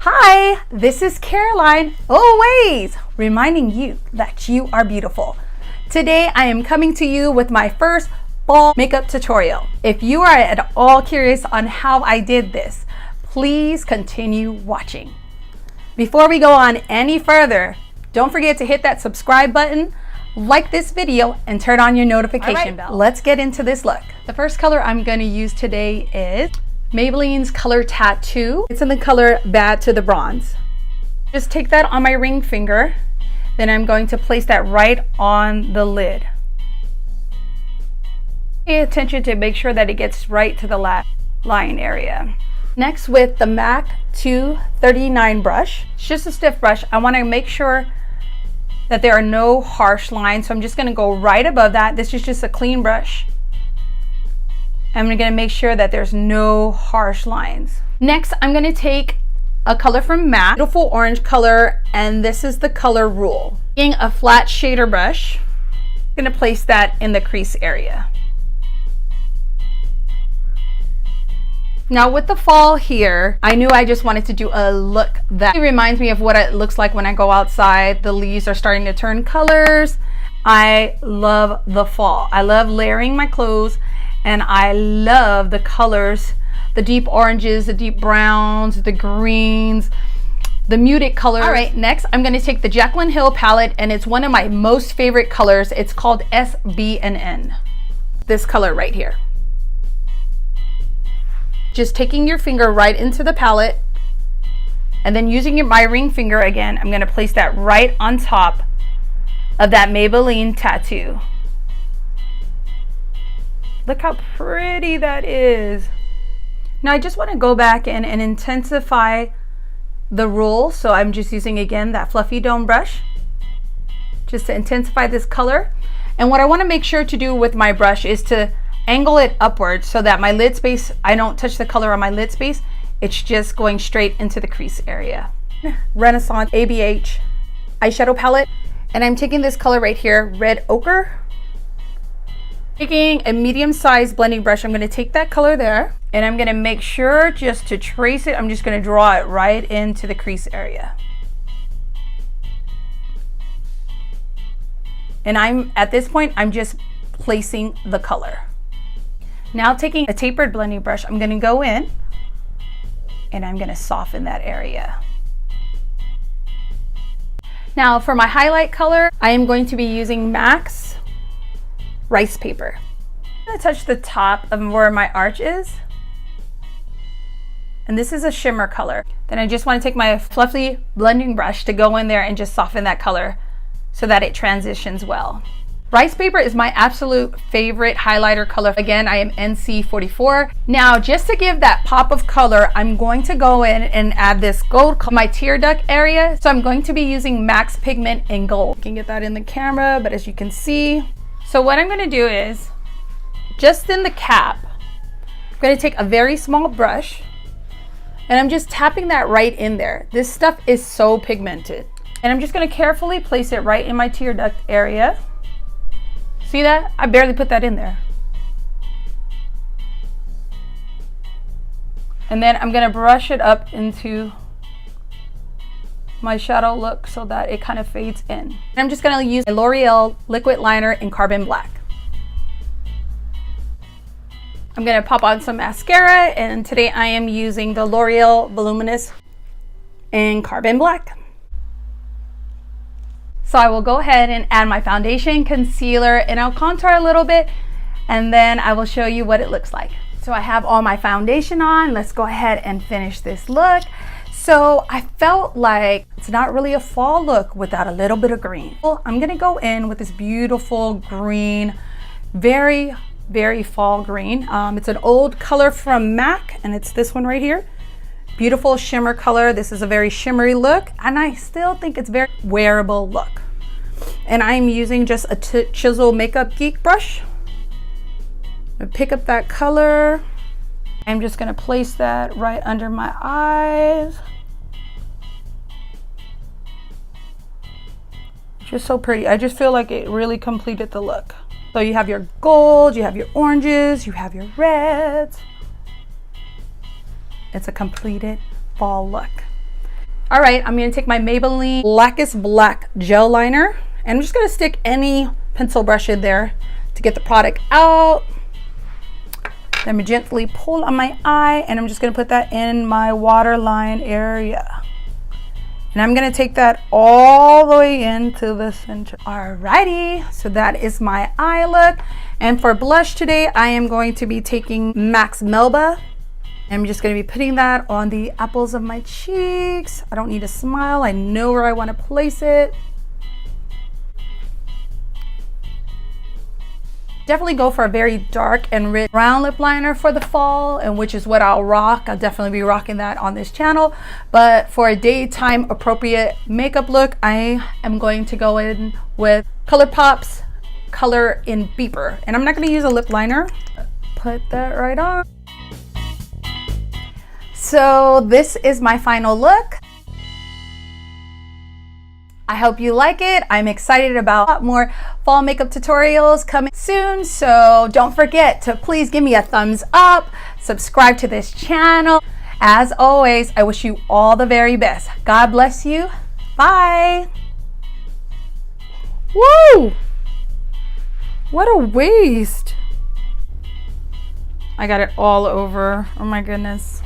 Hi, this is Caroline, always reminding you that you are beautiful. Today I am coming to you with my first fall makeup tutorial. If you are at all curious on how I did this, please continue watching. Before we go on any further, don't forget to hit that subscribe button, like this video, and turn on your notification bell. Let's get into this look. The first color I'm going to use today is Maybelline's Color Tattoo. It's in the color Bad to the Bronze. Just take that on my ring finger, then I'm going to place that right on the lid. Pay attention to make sure that it gets right to the line area. Next, with the MAC 239 brush, it's just a stiff brush. I want to make sure that there are no harsh lines, so I'm just going to go right above that. This is just a clean brush. I'm going to make sure that there's no harsh lines. Next, I'm going to take a color from MAC, beautiful orange color, and this is the color Rule. Taking a flat shader brush, I'm going to place that in the crease area. Now with the fall here, I knew I just wanted to do a look that reminds me of what it looks like when I go outside. The leaves are starting to turn colors. I love the fall. I love layering my clothes, and I love the colors, the deep oranges, the deep browns, the greens, the muted colors. All right, next I'm gonna take the Jaclyn Hill palette, and it's one of my most favorite colors. It's called SB&N. This color right here. Just taking your finger right into the palette, and then using my ring finger again, I'm gonna place that right on top of that Maybelline tattoo. Look how pretty that is. Now I just want to go back in and intensify the Rule. So I'm just using again that fluffy dome brush just to intensify this color. And what I want to make sure to do with my brush is to angle it upwards so that my lid space, I don't touch the color on my lid space. It's just going straight into the crease area. Renaissance ABH eyeshadow palette. And I'm taking this color right here, Red Ochre. Taking a medium-sized blending brush, I'm going to take that color there, and I'm going to make sure just to trace it. I'm just going to draw it right into the crease area. And at this point, I'm just placing the color. Now taking a tapered blending brush, I'm going to go in, and I'm going to soften that area. Now for my highlight color, I am going to be using MAC's Rice Paper. I'm going to touch the top of where my arch is, and this is a shimmer color. Then I just want to take my fluffy blending brush to go in there and just soften that color so that it transitions well. Rice Paper is my absolute favorite highlighter color. Again, I am NC44. Now just to give that pop of color, I'm going to go in and add this gold to my tear duct area. So I'm going to be using MAC's Pigment in Gold. You can get that in the camera, but as you can see, so what I'm going to do is, just in the cap, I'm going to take a very small brush, and I'm just tapping that right in there. This stuff is so pigmented. And I'm just going to carefully place it right in my tear duct area. See that? I barely put that in there. And then I'm going to brush it up into my shadow look so that it kind of fades in. And I'm just going to use a L'Oreal liquid liner in Carbon Black. I'm going to pop on some mascara, and today I am using the L'Oreal Voluminous in Carbon Black. So I will go ahead and add my foundation, concealer, and I'll contour a little bit, and then I will show you what it looks like. So I have all my foundation on. Let's go ahead and finish this look. So I felt like it's not really a fall look without a little bit of green. Well, I'm gonna go in with this beautiful green, very, very fall green. It's an old color from MAC, and it's this one right here. Beautiful shimmer color. This is a very shimmery look, and I still think it's very wearable look. And I'm using just a Chisel Makeup Geek brush. I'm gonna pick up that color. I'm just gonna place that right under my eyes. Just so pretty. I just feel like it really completed the look. So you have your gold, you have your oranges, you have your reds. It's a completed fall look. All right, I'm gonna take my Maybelline Blackest Black gel liner, and I'm just gonna stick any pencil brush in there to get the product out. Then I'm gonna gently pull on my eye, and I'm just gonna put that in my waterline area. And I'm gonna take that all the way into the center. Alrighty, so that is my eye look. And for blush today, I am going to be taking Max Melba. I'm just gonna be putting that on the apples of my cheeks. I don't need to smile, I know where I wanna place it. Definitely go for a very dark and rich brown lip liner for the fall, and which is what I'll rock. I'll definitely be rocking that on this channel. But for a daytime appropriate makeup look, I am going to go in with ColourPop's Color in Beeper. And I'm not gonna use a lip liner. Put that right on. So this is my final look. I hope you like it. I'm excited about a lot more fall makeup tutorials coming soon. So don't forget to please give me a thumbs up, subscribe to this channel. As always, I wish you all the very best. God bless you. Bye. Woo! What a waste. I got it all over. Oh my goodness.